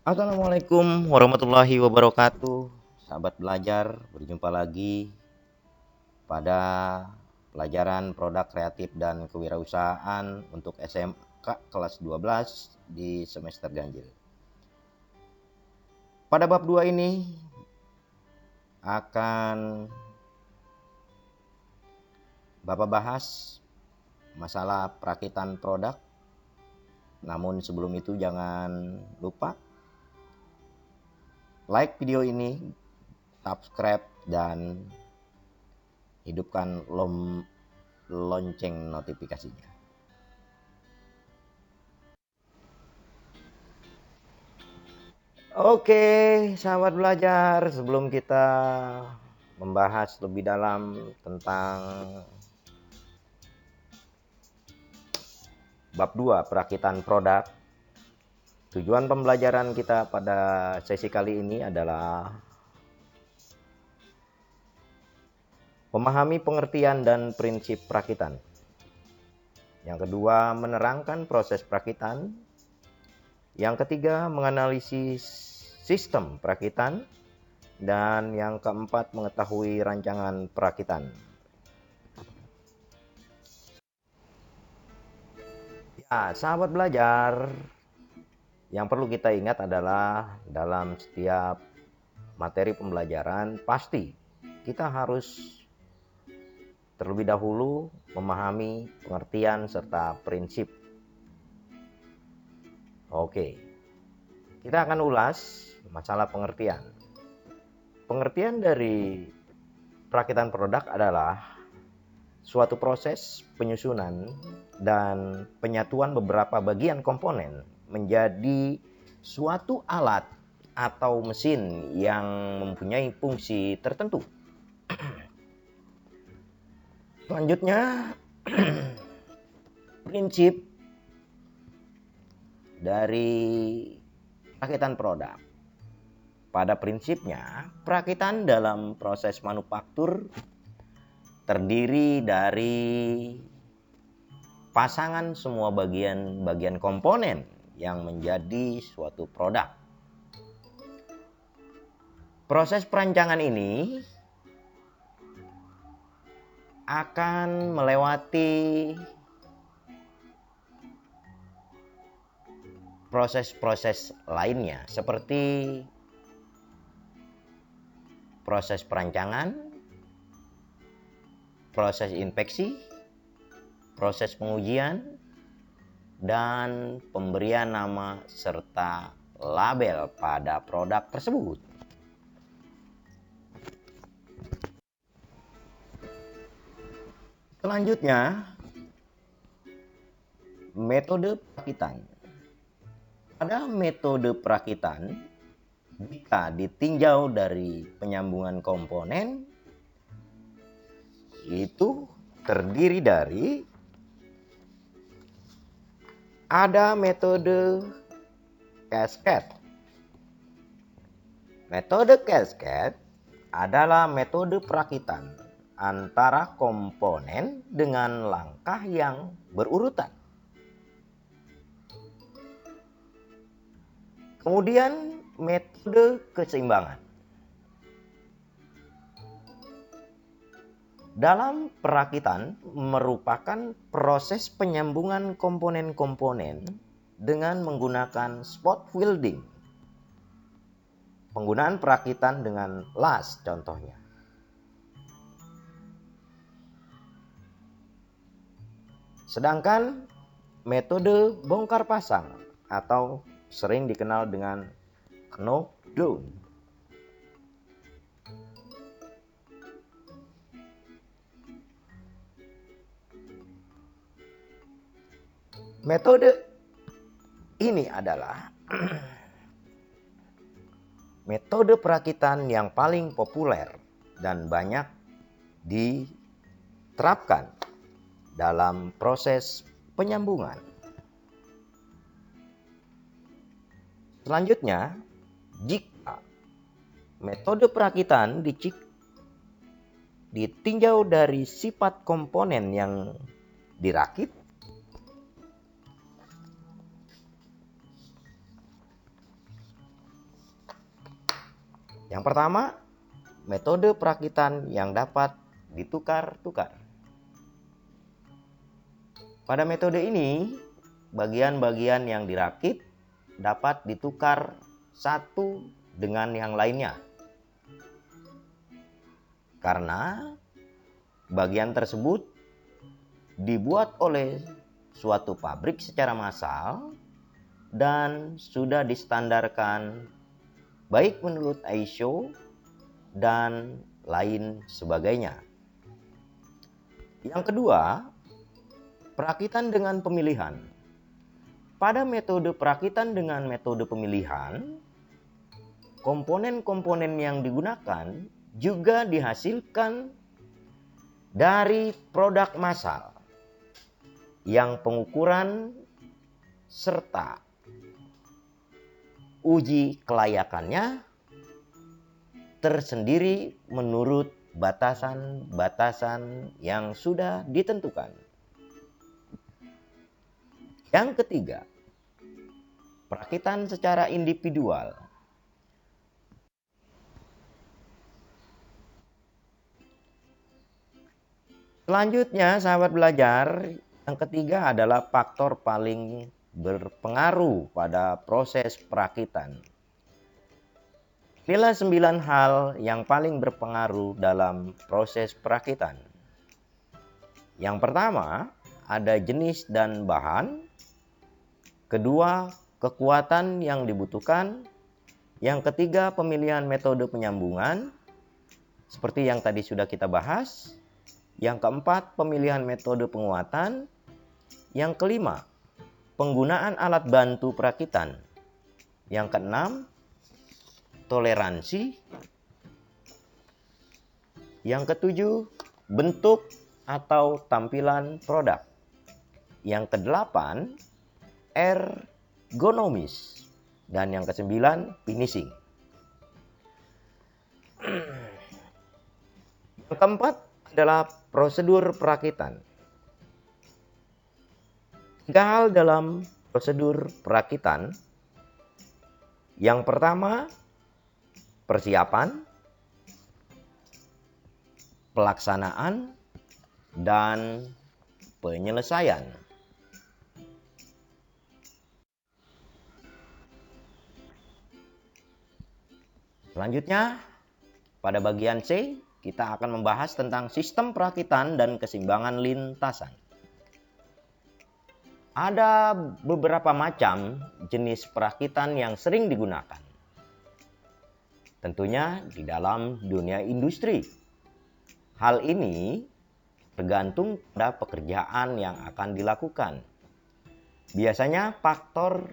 Assalamualaikum warahmatullahi wabarakatuh. Sahabat belajar, berjumpa lagi pada pelajaran produk kreatif dan kewirausahaan untuk SMK kelas 12 di semester ganjil. Pada bab 2 ini akan Bapak bahas masalah perakitan produk. Namun sebelum itu jangan lupa like video ini, subscribe, dan hidupkan lonceng notifikasinya. Oke, sahabat belajar, sebelum kita membahas lebih dalam tentang bab 2 perakitan produk, tujuan pembelajaran kita pada sesi kali ini adalah memahami pengertian dan prinsip perakitan. Yang kedua, menerangkan proses perakitan. Yang ketiga, menganalisis sistem perakitan. Dan yang keempat, mengetahui rancangan perakitan. Ya, sahabat belajar, yang perlu kita ingat adalah dalam setiap materi pembelajaran pasti kita harus terlebih dahulu memahami pengertian serta prinsip. Oke, kita akan ulas masalah pengertian. Pengertian dari perakitan produk adalah suatu proses penyusunan dan penyatuan beberapa bagian komponen menjadi suatu alat atau mesin yang mempunyai fungsi tertentu. Selanjutnya, prinsip dari perakitan produk. Pada prinsipnya, perakitan dalam proses manufaktur terdiri dari pasangan semua bagian komponen yang menjadi suatu produk. Proses perancangan ini akan melewati proses-proses lainnya seperti proses perancangan, proses inspeksi, proses pengujian, dan pemberian nama serta label pada produk tersebut. Selanjutnya, metode perakitan. Pada metode perakitan, jika ditinjau dari penyambungan komponen, itu terdiri dari ada metode cascade. Metode cascade adalah metode perakitan antara komponen dengan langkah yang berurutan. Kemudian metode keseimbangan. Dalam perakitan merupakan proses penyambungan komponen-komponen dengan menggunakan spot welding. Penggunaan perakitan dengan las contohnya. Sedangkan metode bongkar pasang atau sering dikenal dengan knock down. Metode ini adalah metode perakitan yang paling populer dan banyak diterapkan dalam proses penyambungan. Selanjutnya, jika metode perakitan ditinjau dari sifat komponen yang dirakit, Yang pertama, metode perakitan yang dapat ditukar-tukar. Pada metode ini, bagian-bagian yang dirakit dapat ditukar satu dengan yang lainnya. Karena bagian tersebut dibuat oleh suatu pabrik secara massal dan sudah distandarkan baik menurut ISO dan lain sebagainya. Yang kedua, perakitan dengan pemilihan. Pada metode perakitan dengan metode pemilihan, komponen-komponen yang digunakan juga dihasilkan dari produk massal yang pengukuran serta uji kelayakannya tersendiri menurut batasan-batasan yang sudah ditentukan. Yang ketiga, perakitan secara individual. Selanjutnya, sahabat belajar, yang ketiga adalah faktor paling berpengaruh pada proses perakitan. Inilah 9 hal yang paling berpengaruh dalam proses perakitan. Yang pertama, ada jenis dan bahan. Kedua, kekuatan yang dibutuhkan. Yang ketiga, pemilihan metode penyambungan, seperti yang tadi sudah kita bahas. Yang keempat, pemilihan metode penguatan. Yang kelima, penggunaan alat bantu perakitan. Yang keenam, toleransi. Yang ketujuh, bentuk atau tampilan produk. Yang kedelapan, ergonomis. Dan yang kesembilan, finishing. Yang keempat adalah prosedur perakitan. 3 hal dalam prosedur perakitan. Yang pertama, persiapan, pelaksanaan, dan penyelesaian. Selanjutnya, pada bagian C, kita akan membahas tentang sistem perakitan dan keseimbangan lintasan. Ada beberapa macam jenis perakitan yang sering digunakan. Tentunya di dalam dunia industri. Hal ini tergantung pada pekerjaan yang akan dilakukan. Biasanya faktor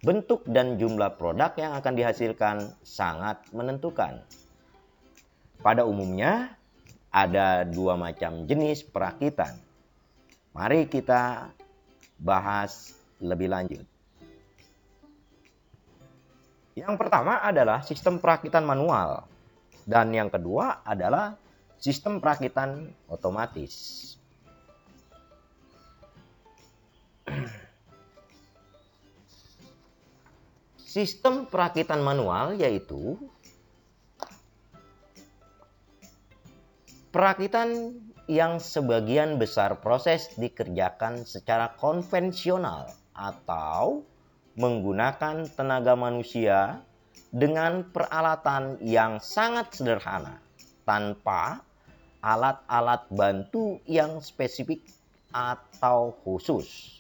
bentuk dan jumlah produk yang akan dihasilkan sangat menentukan. Pada umumnya ada 2 macam jenis perakitan. Mari kita bahas lebih lanjut. Yang pertama adalah sistem perakitan manual dan yang kedua adalah sistem perakitan otomatis. Sistem perakitan manual yaitu perakitan yang sebagian besar proses dikerjakan secara konvensional atau menggunakan tenaga manusia dengan peralatan yang sangat sederhana tanpa alat-alat bantu yang spesifik atau khusus.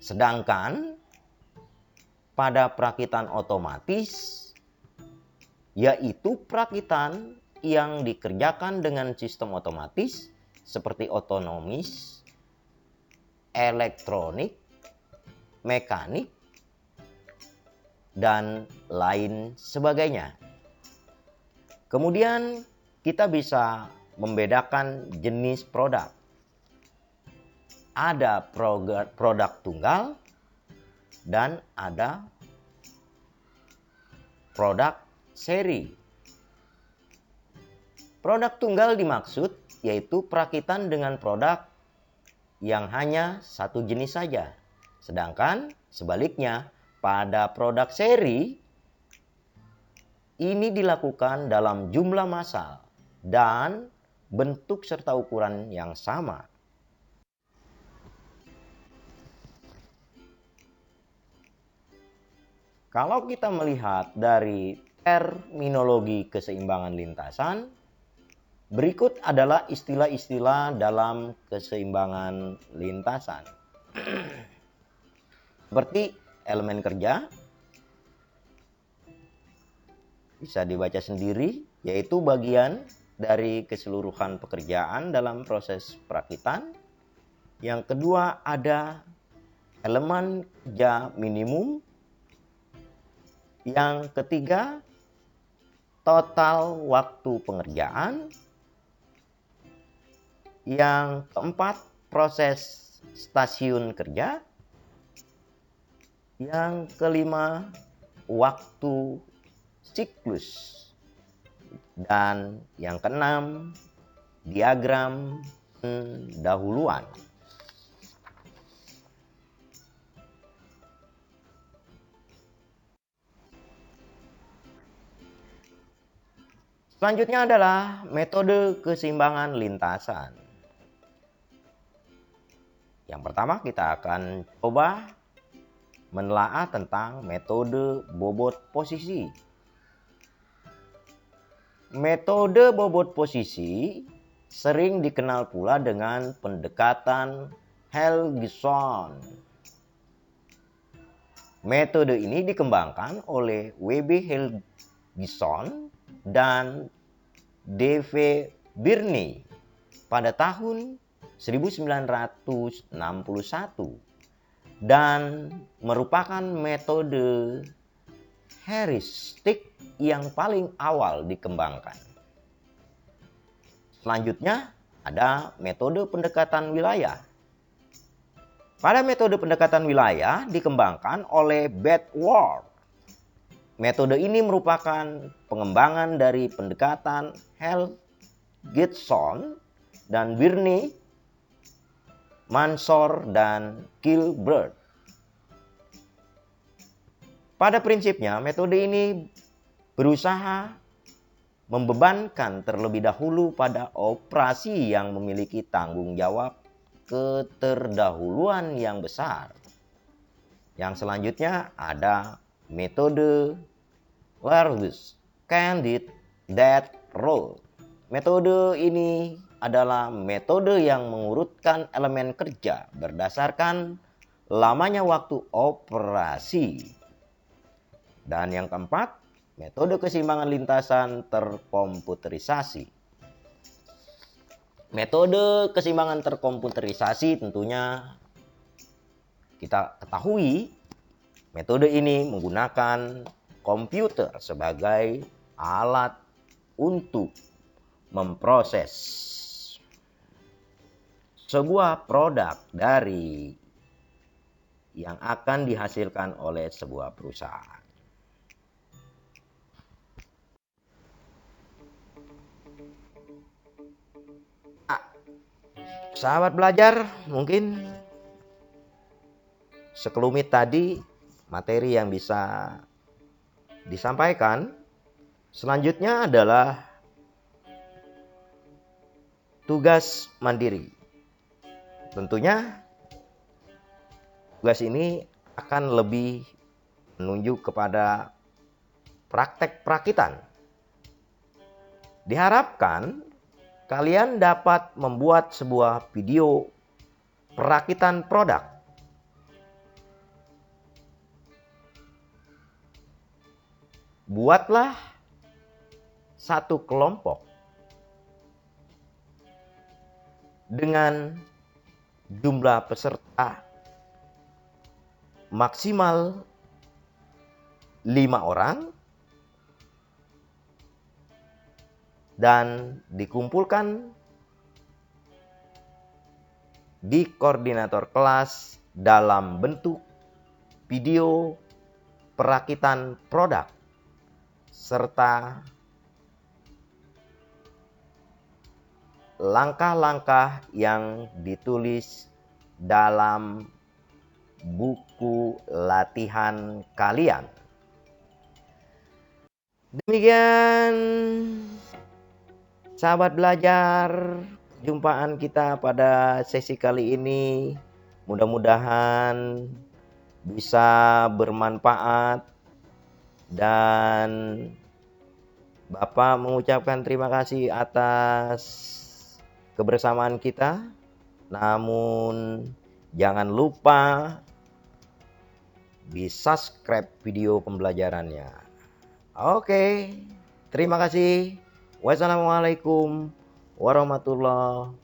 Sedangkan pada perakitan otomatis, yaitu perakitan yang dikerjakan dengan sistem otomatis seperti otonomis, elektronik, mekanik, dan lain sebagainya. Kemudian kita bisa membedakan jenis produk. Ada produk tunggal dan ada produk seri. Produk tunggal dimaksud yaitu perakitan dengan produk yang hanya satu jenis saja. Sedangkan sebaliknya pada produk seri ini dilakukan dalam jumlah massal dan bentuk serta ukuran yang sama. Kalau kita melihat dari terminologi keseimbangan lintasan, berikut adalah istilah-istilah dalam keseimbangan lintasan. Seperti elemen kerja, bisa dibaca sendiri, yaitu bagian dari keseluruhan pekerjaan dalam proses perakitan. Yang kedua ada elemen kerja minimum. Yang ketiga total waktu pengerjaan. Yang keempat proses stasiun kerja. Yang kelima waktu siklus. Dan yang keenam diagram pendahuluan. Selanjutnya adalah metode keseimbangan lintasan. Yang pertama kita akan coba menelaah tentang metode bobot posisi. Metode bobot posisi sering dikenal pula dengan pendekatan Helgison. Metode ini dikembangkan oleh W.B. Helgison dan D.V. Birney pada tahun 1961 dan merupakan metode heuristik yang paling awal dikembangkan. Selanjutnya ada metode pendekatan wilayah. Pada metode pendekatan wilayah dikembangkan oleh Bedworth. Metode ini merupakan pengembangan dari pendekatan Helgison dan Birney, Mansour, dan Gilbert. Pada prinsipnya, metode ini berusaha membebankan terlebih dahulu pada operasi yang memiliki tanggung jawab keterdahuluan yang besar. Yang selanjutnya ada metode Largus Candidate Rule. Metode ini adalah metode yang mengurutkan elemen kerja berdasarkan lamanya waktu operasi. Dan yang keempat, metode keseimbangan lintasan terkomputerisasi. Metode keseimbangan terkomputerisasi tentunya kita ketahui metode ini menggunakan komputer sebagai alat untuk memproses sebuah produk dari yang akan dihasilkan oleh sebuah perusahaan. Sahabat belajar, mungkin sekelumit tadi materi yang bisa disampaikan. Selanjutnya adalah tugas mandiri. Tentunya tugas ini akan lebih menunjuk kepada praktek perakitan. Diharapkan kalian dapat membuat sebuah video perakitan produk. Buatlah satu kelompok dengan jumlah peserta maksimal 5 orang dan dikumpulkan di koordinator kelas dalam bentuk video perakitan produk serta langkah-langkah yang ditulis dalam buku latihan kalian. Demikian sahabat belajar, jumpaan kita pada sesi kali ini. Mudah-mudahan bisa bermanfaat dan Bapak mengucapkan terima kasih atas kebersamaan kita. Namun jangan lupa di subscribe video pembelajarannya. Oke, terima kasih. Wassalamualaikum warahmatullahi